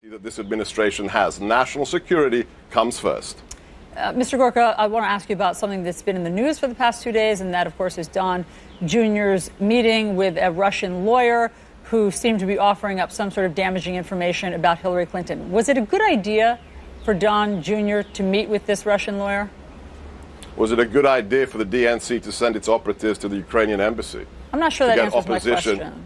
that this administration has. National security comes first. Mr. Gorka, I want to ask you about something that's been in the news for the past 2 days, and that, of course, is Don Jr.'s meeting with a Russian lawyer who seemed to be offering up some sort of damaging information about Hillary Clinton. Was it a good idea for Don Jr. to meet with this Russian lawyer? Was it a good idea for the DNC to send its operatives to the Ukrainian embassy? I'm not sure that answers my question.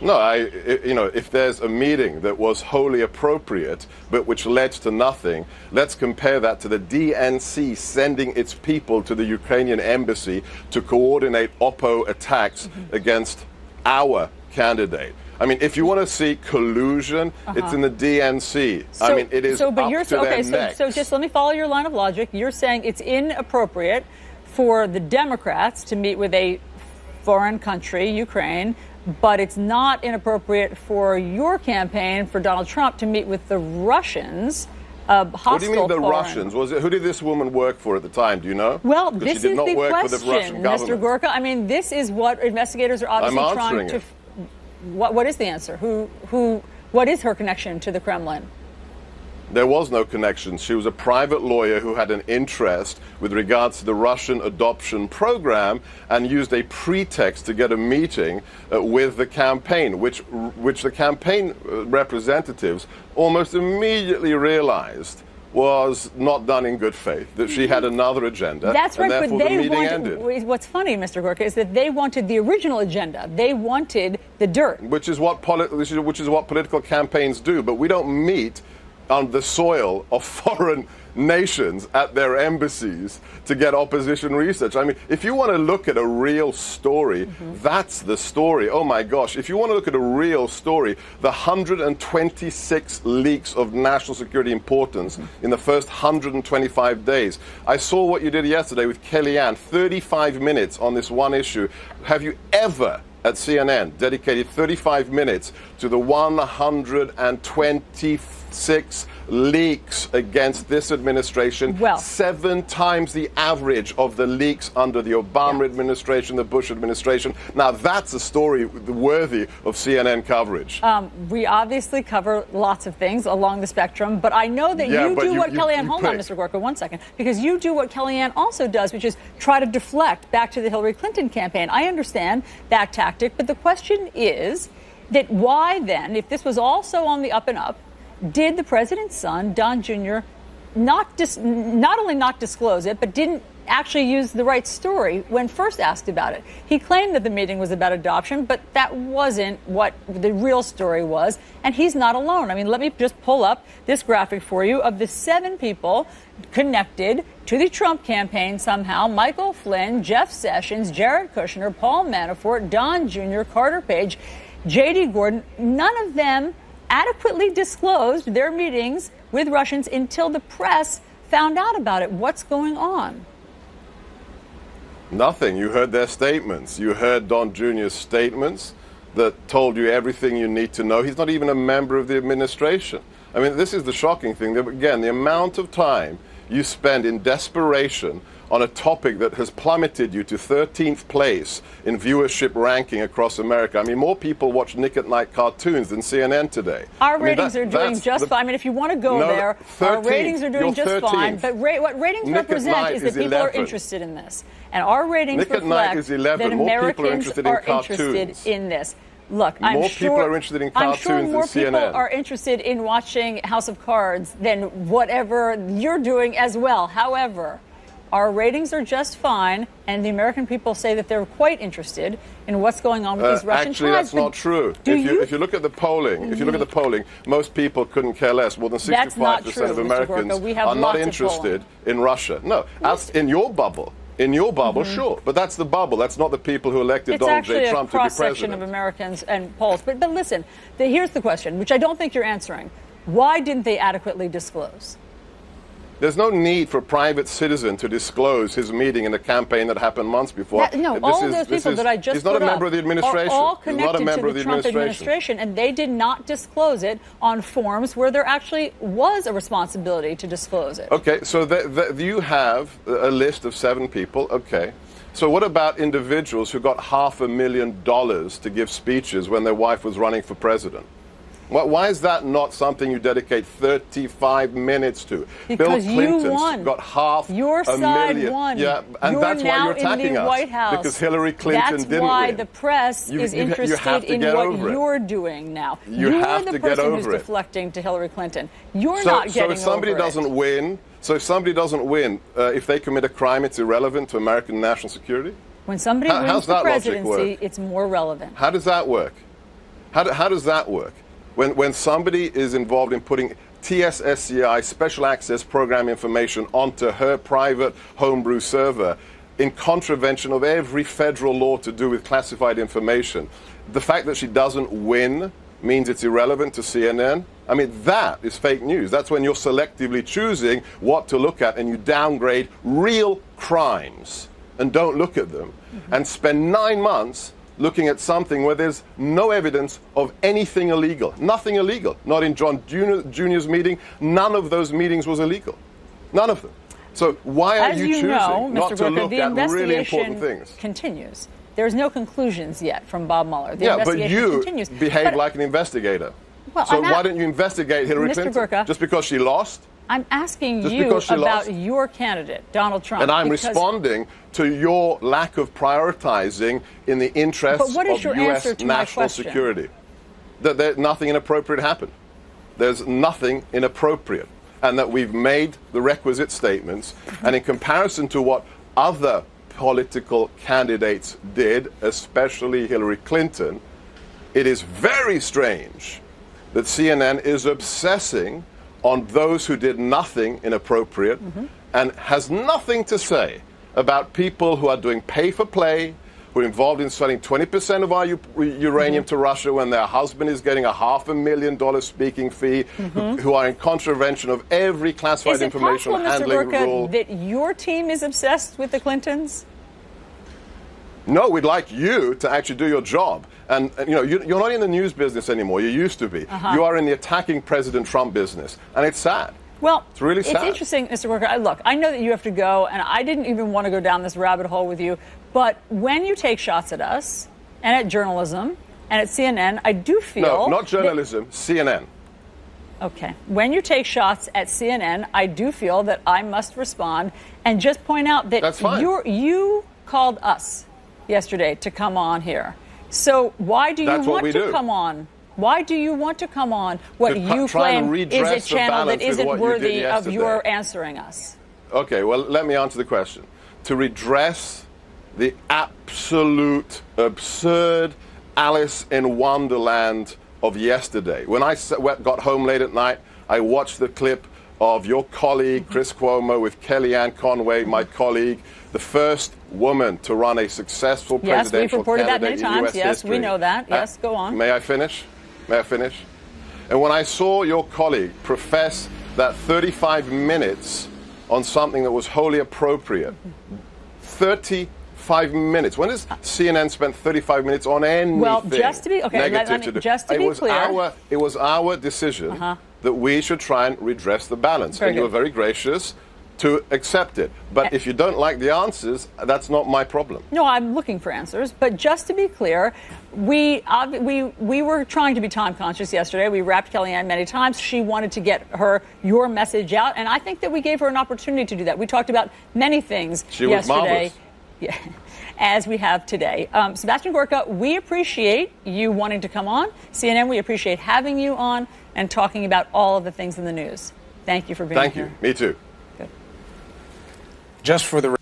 No, if there's a meeting that was wholly appropriate, but which led to nothing, let's compare that to the DNC sending its people to the Ukrainian embassy to coordinate Oppo attacks against our candidate. I mean, if you want to see collusion, it's in the DNC. So, it is up to their necks. So just let me follow your line of logic. You're saying it's inappropriate for the Democrats to meet with a foreign country, Ukraine, but it's not inappropriate for your campaign, for Donald Trump, to meet with the Russians. What do you mean the Russians? Who did this woman work for at the time? Do you know? Well, this she did is not the work question, for the Russian government. Mr. Gorka. I mean, this is what investigators are obviously trying to. What is the answer? What is her connection to the Kremlin? There was no connection. She was a private lawyer who had an interest with regards to the Russian adoption program and used a pretext to get a meeting with the campaign, which the campaign representatives almost immediately realized was not done in good faith, that she had another agenda. That's right, and but the they meeting wanted, ended. What's funny, Mr. Gorka, is that they wanted the original agenda. They wanted the dirt. Which is what political campaigns do, but we don't meet on the soil of foreign nations at their embassies to get opposition research. I mean, if you want to look at a real story, that's the story. Oh my gosh. If you want to look at a real story, the 126 leaks of national security importance in the first 125 days. I saw what you did yesterday with Kellyanne, 35 minutes on this one issue. Have you ever at CNN dedicated 35 minutes to the 126 leaks against this administration, well, 7 times the average of the leaks under the Obama administration, the Bush administration. Now that's a story worthy of CNN coverage. We obviously cover lots of things along the spectrum, but I know that you do what Kellyanne, hold on, Mr. Gorka, 1 second, because you do what Kellyanne also does, which is try to deflect back to the Hillary Clinton campaign. I understand that tactic, but the question is that why then, if this was also on the up and up, did the president's son, Don Jr., not only not disclose it, but didn't actually use the right story when first asked about it? He claimed that the meeting was about adoption, but that wasn't what the real story was, and he's not alone. I mean, let me just pull up this graphic for you of the 7 people connected to the Trump campaign somehow: Michael Flynn, Jeff Sessions, Jared Kushner, Paul Manafort, Don Jr., Carter Page, J.D. Gordon. None of them adequately disclosed their meetings with Russians until the press found out about it. What's going on? Nothing. You heard their statements. You heard Don Jr.'s statements that told you everything you need to know. He's not even a member of the administration. I mean, this is the shocking thing. Again, the amount of time you spend in desperation on a topic that has plummeted you to 13th place in viewership ranking across America. I mean, more people watch Nick at Night cartoons than CNN today. Our ratings are doing just fine. I mean, if you want to go there, 13th. Our ratings are doing just 13th. fine. But what ratings represent is that people 11. are interested in this. And our ratings Nick at Night is 11. that More Americans people are interested in this. Look, I'm more sure people are interested in cartoons I'm sure more than people CNN. are interested in watching House of Cards than whatever you're doing as well. However, our ratings are just fine, and the American people say that they're quite interested in what's going on with these Russian Actually, tribes. that's not true. If you look at the polling, most people couldn't care less. More than 65% of Americans are not interested in Russia. No, as in your bubble. In your bubble, sure. But that's the bubble. That's not the people who elected Donald J. Trump to be president. It's actually a cross-section of Americans and polls. But listen, here's the question, which I don't think you're answering. Why didn't they adequately disclose? There's no need for a private citizen to disclose his meeting in a campaign that happened months before. All of those people that I just put up, he's not a member of the administration. Are all connected to the Trump administration, and they did not disclose it on forms where there actually was a responsibility to disclose it. Okay, so you have a list of 7 people. Okay. So what about individuals who got $500,000 to give speeches when their wife was running for president? Why is that not something you dedicate 35 minutes to? Because Bill Clinton's you won. got half Your a side million. won. Yeah, and you're that's why now you're attacking in the us. White House. Because Hillary Clinton didn't win. That's why the press is interested in what you're doing now. You have to get over it. You're the person who's deflecting to Hillary Clinton. You're not getting over it. So if somebody doesn't win, if they commit a crime, it's irrelevant to American national security? When somebody wins the presidency, it's more relevant. How does that work? How does that work? When somebody is involved in putting TSSCI special access program information onto her private homebrew server in contravention of every federal law to do with classified information, the fact that she doesn't win means it's irrelevant to CNN? I mean, that is fake news. That's when you're selectively choosing what to look at and you downgrade real crimes and don't look at them and spend 9 months looking at something where there's no evidence of anything illegal. Nothing illegal. Not in John Jr.'s meeting. None of those meetings was illegal. None of them. So why are you choosing not to look at really important things? Continues. There's no conclusions yet from Bob Mueller. The investigation but you continues. Behave like an investigator. Well, so why don't you investigate Hillary Clinton? Gurka, just because she lost? I'm asking you about your candidate, Donald Trump. And I'm responding to your lack of prioritizing in the interests of U.S. national security. That nothing inappropriate happened. There's nothing inappropriate. And that we've made the requisite statements. And in comparison to what other political candidates did, especially Hillary Clinton, it is very strange that CNN is obsessing on those who did nothing inappropriate and has nothing to say about people who are doing pay-for-play, who are involved in selling 20% of our uranium to Russia when their husband is getting a $500,000 speaking fee, who are in contravention of every classified information handling rule. Is it possible, Mr. Gurka, that your team is obsessed with the Clintons? No, we'd like you to actually do your job. And you're not in the news business anymore. You used to be. You are in the attacking President Trump business. And it's sad. Well, it's really sad. It's interesting, Mr. Gurka. Look, I know that you have to go, and I didn't even want to go down this rabbit hole with you. But when you take shots at us and at journalism and at CNN, I do feel... No, not journalism, CNN. Okay. When you take shots at CNN, I do feel that I must respond and just point out that you called us yesterday to come on here. So why do you want to come on? Why do you want to come on what you claim is a channel that isn't worthy of your answering us? Okay, well, let me answer the question. To redress the absolute absurd Alice in Wonderland of yesterday. When I got home late at night, I watched the clip of your colleague, Chris Cuomo, with Kellyanne Conway, my colleague, the first woman to run a successful presidential we've reported that many candidate times. in U.S. Yes, history. we know that. Yes, go on. May I finish? May I finish? And when I saw your colleague profess that 35 minutes on something that was wholly appropriate, 35 minutes. When does CNN spend 35 minutes on anything just to be clear, it was our decision that we should try and redress the balance. And you were very gracious to accept it. But if you don't like the answers, that's not my problem. No, I'm looking for answers. But just to be clear, we were trying to be time conscious yesterday. We wrapped Kellyanne many times. She wanted to get your message out, and I think that we gave her an opportunity to do that. We talked about many things yesterday. Was marvelous. Yeah, as we have today. Sebastian Gorka, we appreciate you wanting to come on. CNN, we appreciate having you on and talking about all of the things in the news. Thank you for being here. Thank you. Me too. Just for the